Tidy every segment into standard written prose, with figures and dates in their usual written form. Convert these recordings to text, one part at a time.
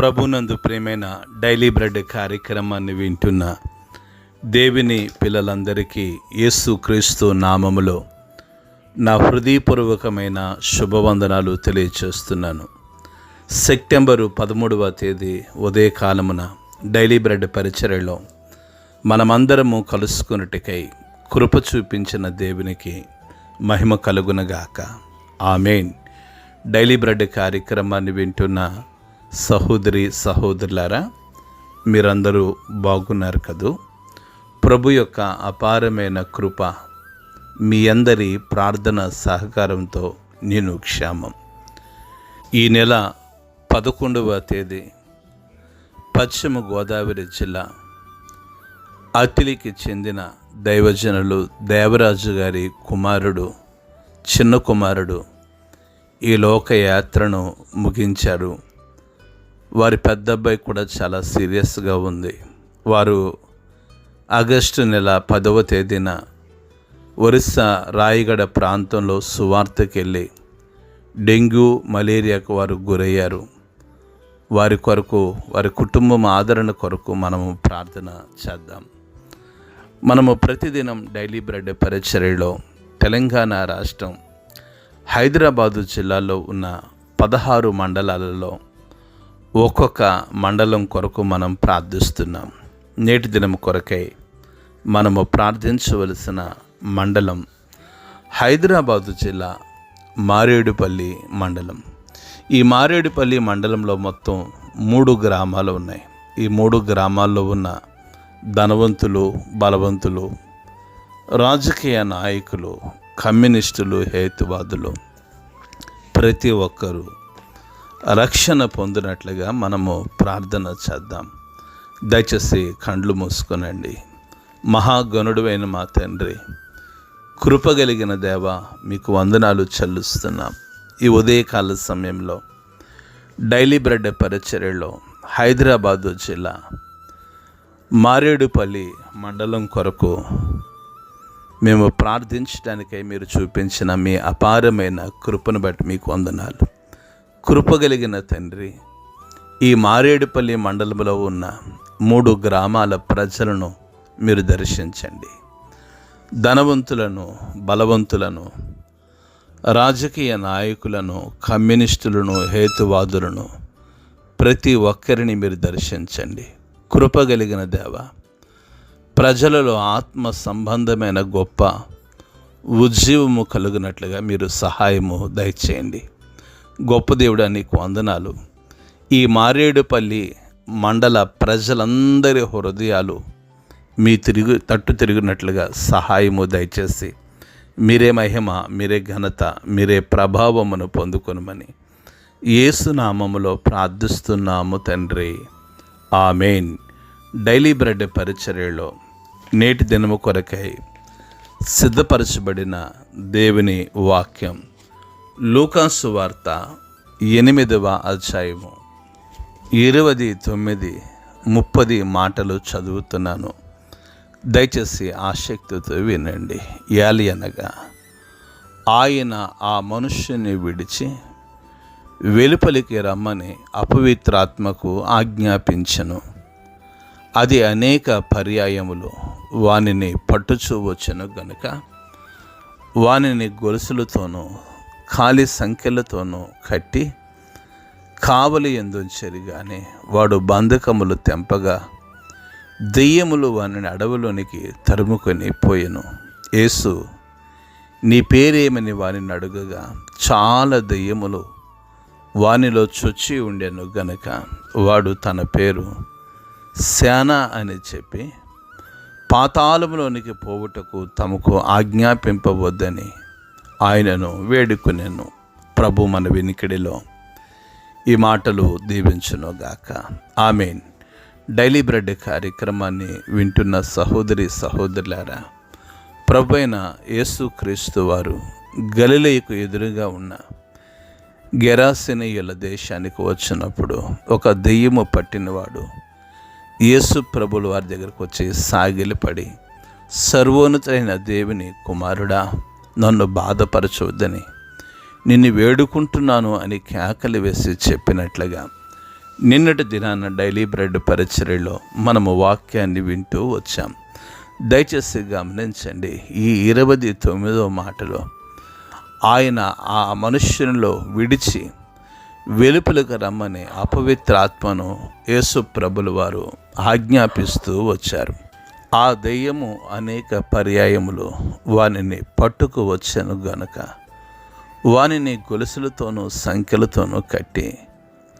ప్రభునందు ప్రియమైన daily bread కార్యక్రమాన్ని వింటున్న దేవుని పిల్లలందరికీ యేసుక్రీస్తు నామములో నా హృదయపూర్వకమైన శుభవందనాలు తెలియచేస్తున్నాను. సెప్టెంబరు 13వ తేదీ ఉదయకాలమున డైలీ బ్రెడ్ పరిచర్యలో మనమందరము కలుసుకున్నట్టుకై కృప చూపించిన దేవునికి మహిమ కలుగునగాక. ఆమేన్. డైలీ బ్రెడ్ కార్యక్రమాన్ని వింటున్న సహోదరి సహోదరులారా, మీరందరూ బాగున్నారు కదూ? ప్రభు యొక్క అపారమైన కృప మీ అందరి ప్రార్థన సహకారంతో నేను క్షేమం. ఈ నెల 11వ తేదీ పశ్చిమ గోదావరి జిల్లా అతిలికి చెందిన దైవజనులు దేవరాజు గారి కుమారుడు, చిన్న కుమారుడు ఈ లోకయాత్రను ముగించారు. వారి పెద్ద అబ్బాయి కూడా చాలా సీరియస్గా ఉంది. వారు ఆగస్టు నెల 10వ తేదీన ఒరిస్సా రాయగడ ప్రాంతంలో సువార్తకి వెళ్ళి డెంగ్యూ మలేరియాకు వారు గురయ్యారు. వారి కొరకు, వారి కుటుంబం ఆదరణ కొరకు మనము ప్రార్థన చేద్దాం. మనము ప్రతిదినం డైలీ బ్రెడ్ పరిచర్యలో తెలంగాణ రాష్ట్రం హైదరాబాదు జిల్లాలో ఉన్న 16 మండలాలలో ఒక్కొక్క మండలం కొరకు మనం ప్రార్థిస్తున్నాం. నేటి దినం కొరకై మనము ప్రార్థించవలసిన మండలం హైదరాబాదు జిల్లా మారేడుపల్లి మండలం. ఈ మారేడుపల్లి మండలంలో మొత్తం 3 గ్రామాలు ఉన్నాయి. ఈ 3 గ్రామాల్లో ఉన్న ధనవంతులు, బలవంతులు, రాజకీయ నాయకులు, కమ్యూనిస్టులు, హేతువాదులు ప్రతి ఒక్కరూ రక్షణ పొందినట్లుగా మనము ప్రార్థన చేద్దాం. దయచేసి కండ్లు మూసుకొనండి. మహాగణుడువైన మా తండ్రి, కృపగలిగిన దేవ, మీకు వందనాలు చెల్లిస్తున్నాం. ఈ ఉదయకాల సమయంలో డైలీ బ్రెడ్ పరిచర్యలో హైదరాబాదు జిల్లా మారేడుపల్లి మండలం కొరకు మేము ప్రార్థించడానికై మీరు చూపించిన మీ అపారమైన కృపను బట్టి మీకు వందనాలు. కృపగలిగిన తండ్రి, ఈ మారేడుపల్లి మండలంలో ఉన్న 3 గ్రామాల ప్రజలను మీరు దర్శించండి. ధనవంతులను, బలవంతులను, రాజకీయ నాయకులను, కమ్యూనిస్టులను, హేతువాదులను ప్రతి ఒక్కరిని మీరు దర్శించండి. కృపగలిగిన దేవ, ప్రజలలో ఆత్మ సంబంధమైన గొప్ప ఉజ్జీవము కలుగునట్లుగా మీరు సహాయము దయచేయండి. గొప్ప దేవుడా, నీకు వందనాలు. ఈ మారేడుపల్లి మండల ప్రజలందరి హృదయాలు మీ తట్టు తిరిగినట్లుగా సహాయము దయచేసి మీరే మహిమ, మీరే ఘనత, మీరే ప్రభావమును పొందుకొనమని యేసు నామములో ప్రార్థిస్తున్నాము తండ్రి. ఆమేన్. డైలీ బ్రెడ్ పరిచర్యలో నేటి దినము కొరకై సిద్ధపరచబడిన దేవుని వాక్యం లూకాసు వార్త 8వ అధ్యాయము 29, 30 మాటలు చదువుతున్నాను. దయచేసి ఆసక్తితో వినండి. యాలి అనగా ఆయన ఆ మనుష్యుని విడిచి వెలుపలికి రమ్మని అపవిత్రాత్మకు ఆజ్ఞాపించెను. అది అనేక పర్యాయములు వానిని పట్టుచూ వచ్చెను గనుక వానిని గొలుసులతోనూ ఖాళీ సంఖ్యలతోనూ కట్టి కావలి ఎందుంచరు. కానీ వాడు బంధకములు తెంపగా దెయ్యములు వానిని అడవిలోనికి తరుముకొని పోయెను. యేసు నీ పేరేమని వానిని అడుగగా చాలా దెయ్యములు వానిలో చొచ్చి ఉండెను గనుక వాడు తన పేరు శానా అని చెప్పి పాతాళములోనికి పోవుటకు తమకు ఆజ్ఞాపింపవద్దని ఆయనను వేడుకునేను. ప్రభు మన వినికిడిలో ఈ మాటలు దీవించునుగాక. ఆమేన్. డైలీ బ్రెడ్ కార్యక్రమాన్ని వింటున్న సహోదరి సహోదరులారా, ప్రభు అయిన యేసుక్రీస్తు వారు గలిలయకు ఎదురుగా ఉన్న గెరాసెనీయుల దేశానికి వచ్చినప్పుడు ఒక దెయ్యము పట్టినవాడు యేసు ప్రభుల వారి దగ్గరకు వచ్చి సాగిలపడి, సర్వోన్నతుడైన దేవుని కుమారుడా, నన్ను బాధపరచవద్దని నిన్ను వేడుకుంటున్నాను అని కేకలు వేసి చెప్పినట్లుగా నిన్నటి దినాన డైలీ బ్రెడ్ పరిచర్యలో మనము వాక్యాన్ని వింటూ వచ్చాం. దయచేసి గమనించండి, ఈ 29వ మాటలో ఆయన ఆ మనుష్యునిలో విడిచి వెలుపలకు రమ్మని అపవిత్రాత్మను యేసు ప్రభుల వారు ఆజ్ఞాపిస్తూ వచ్చారు. ఆ దెయ్యము అనేక పర్యాయములు వానిని పట్టుకు వచ్చాను గనుక వానిని గొలుసులతోనూ సంఖ్యలతోనూ కట్టి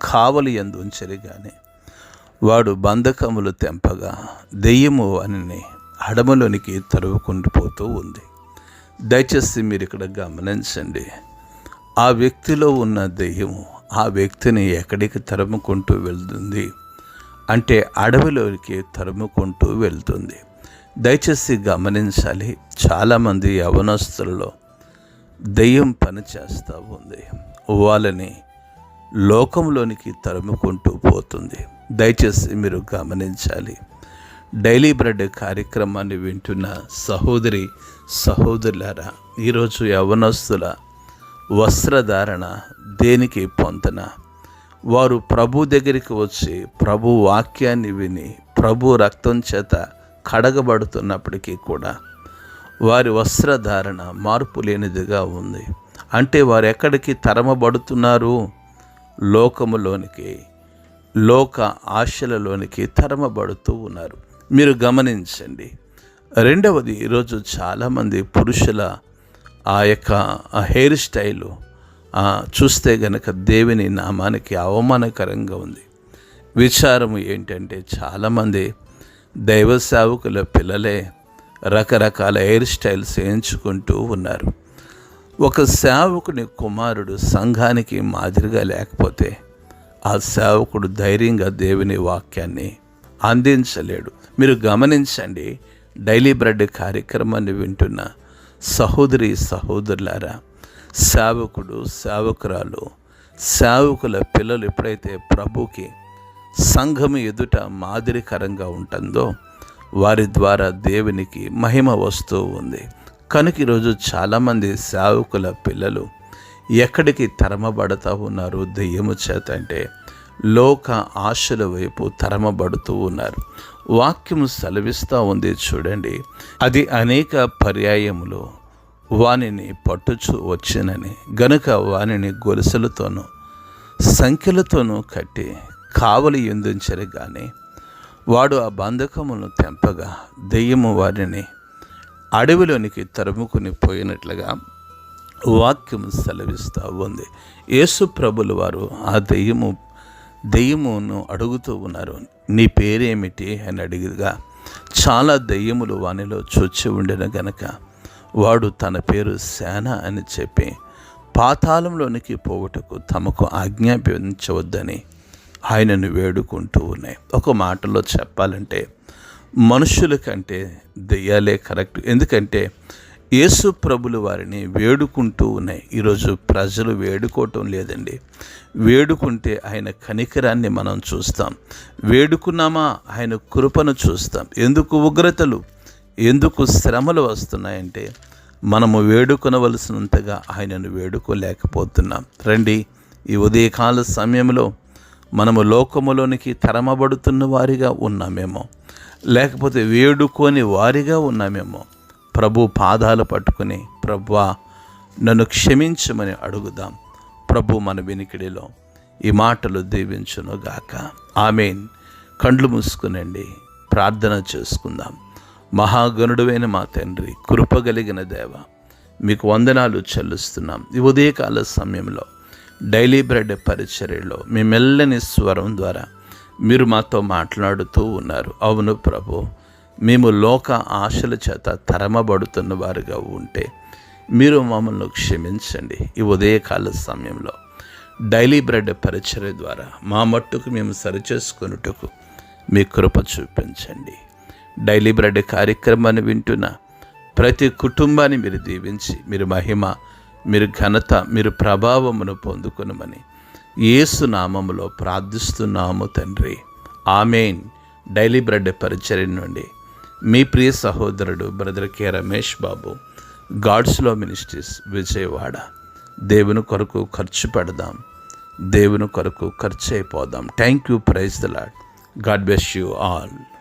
కావలి యందు ఉంచరి గాని వాడు బంధకములు తెంపగా దెయ్యము వానిని అడమలోనికి తరువుకుంటూ పోతూ ఉంది. దయచేసి మీరు ఇక్కడ గమనించండి, ఆ వ్యక్తిలో ఉన్న దెయ్యము ఆ వ్యక్తిని ఎక్కడికి తరుముకుంటూ వెళ్తుంది అంటే అడవిలోకి తరుముకుంటూ వెళ్తుంది. దయచేసి గమనించాలి, చాలామంది యవనస్తులలో దెయ్యం పని చేస్తూ ఉంది, వాళ్ళని లోకంలోనికి తరుముకుంటూ పోతుంది. దయచేసి మీరు గమనించాలి. డైలీ బ్రెడ్ కార్యక్రమాన్ని వింటున్న సహోదరులారా, ఈరోజు యవనస్తుల వస్త్రధారణ దేనికి పొంతన? వారు ప్రభు దగ్గరికి వచ్చి ప్రభు వాక్యాన్ని విని ప్రభు రక్తం చేత కడగబడుతున్నప్పటికీ కూడా వారి వస్త్రధారణ మార్పు లేనిదిగా ఉంది. అంటే వారు ఎక్కడికి తరమబడుతున్నారు? లోకములోనికి, లోక ఆశలలోనికి తరమబడుతూ ఉన్నారు. మీరు గమనించండి. రెండవది, ఈరోజు చాలామంది పురుషుల ఆ యొక్క హెయిర్ స్టైలు చూస్తే గనక దేవుని నామానికి అవమానకరంగా ఉంది. విచారము ఏంటంటే, చాలామంది దైవ సేవకుల పిల్లలే రకరకాల హెయిర్ స్టైల్స్ వేయించుకుంటూ ఉన్నారు. ఒక సేవకుని కుమారుడు సంఘానికి మాదిరిగా లేకపోతే ఆ సేవకుడు ధైర్యంగా దేవుని వాక్యాన్ని అందించలేడు. మీరు గమనించండి, డైలీ బ్రెడ్ కార్యక్రమాన్ని వింటున్న సహోదరులారా, సేవకుడు, సేవకురాలు, సేవకుల పిల్లలు ఎప్పుడైతే ప్రభుకి సంఘము ఎదుట మాదిరికరంగా ఉంటుందో వారి ద్వారా దేవునికి మహిమ వస్తూ ఉంది. కనుక ఈరోజు చాలామంది సేవకుల పిల్లలు ఎక్కడికి తరమబడతా ఉన్నారు దెయ్యము చేత అంటే లోక ఆశల వైపు తరమబడుతూ ఉన్నారు. వాక్యము సెలవిస్తూ ఉంది చూడండి, అది అనేక పర్యాయములు వానిని పట్టుచు వచ్చినని గనుక వానిని గొలుసులతోనూ సంఖ్యలతోనూ కట్టి కావలి యందుంచరు గాని వాడు ఆ బంధకములను తెంపగా దెయ్యము వారిని అడవిలోనికి తరుముకుని పోయినట్లుగా వాక్యము సెలవిస్తూ ఉంది. యేసు ప్రభుల వారు ఆ దెయ్యమును అడుగుతూ ఉన్నారు, నీ పేరేమిటి అని అడిగిగా చాలా దెయ్యములు వానిలో చొచ్చి ఉండిన గనక వాడు తన పేరు సేన అని చెప్పి పాతాళంలోనికి పోవుటకు తమకు ఆజ్ఞాపించవద్దని ఆయనను వేడుకుంటూ ఉన్నాయి. ఒక మాటలో చెప్పాలంటే మనుషుల కంటే దెయ్యాలే కరెక్ట్. ఎందుకంటే యేసు ప్రభులు వారిని వేడుకుంటూ ఉన్నాయి. ఈరోజు ప్రజలు వేడుకోవటం లేదండి. వేడుకుంటే ఆయన కనికరాన్ని మనం చూస్తాం, వేడుకున్నామా ఆయన కృపను చూస్తాం. ఎందుకు ఉగ్రతలు, ఎందుకు శ్రమలు వస్తున్నాయంటే మనము వేడుకొనవలసినంతగా ఆయనను వేడుకోలేకపోతున్నాం. రండి, ఈ ఉదయకాల సమయంలో మనము లోకములోనికి తరమబడుతున్న వారిగా ఉన్నామేమో, లేకపోతే వేడుకొని వారిగా ఉన్నామేమో. ప్రభు పాదాలు పట్టుకుని ప్రభువా నన్ను క్షమించమని అడుగుదాం. ప్రభు మన వినికిడిలో ఈ మాటలు దీవించునుగాక. ఆమేన్. కండ్లు మూసుకునండి, ప్రార్థన చేసుకుందాం. మహాగణుడువైన మా తండ్రి, కృపగలిగిన దేవ, మీకు వందనాలు చెల్లిస్తున్నాం. ఈ ఉదయకాల సమయంలో డైలీ బ్రెడ్ పరిచర్యలో మీ మెల్లని స్వరం ద్వారా మీరు మాతో మాట్లాడుతూ ఉన్నారు. అవును ప్రభు, మేము లోక ఆశల చేత తరమబడుతున్న వారుగా ఉంటే మీరు మమ్మల్ని క్షమించండి. ఈ ఉదయకాల సమయంలో డైలీ బ్రెడ్ పరిచర్య ద్వారా మా మట్టుకు మేము సరిచేసుకున్నట్టుకు మీ కృప చూపించండి. డైలీ బ్రెడ్ కార్యక్రమాన్ని వింటున్న ప్రతి కుటుంబాన్ని మీరు దీవించి మీరు మహిమ, మీరు ఘనత, మీరు ప్రభావమును పొందుకొనమని యేసు నామములో ప్రార్థిస్తున్నాము తండ్రి. ఆమేన్. డైలీ బ్రెడ్ పరిచర్య నుండి మీ ప్రియ సహోదరుడు బ్రదర్ కె రమేష్ బాబు, గాడ్స్లో మినిస్ట్రీస్, విజయవాడ. దేవుని కొరకు ఖర్చు పెడదాం, దేవుని కొరకు ఖర్చు అయిపోదాం. Thank you. Praise the Lord. God bless you all.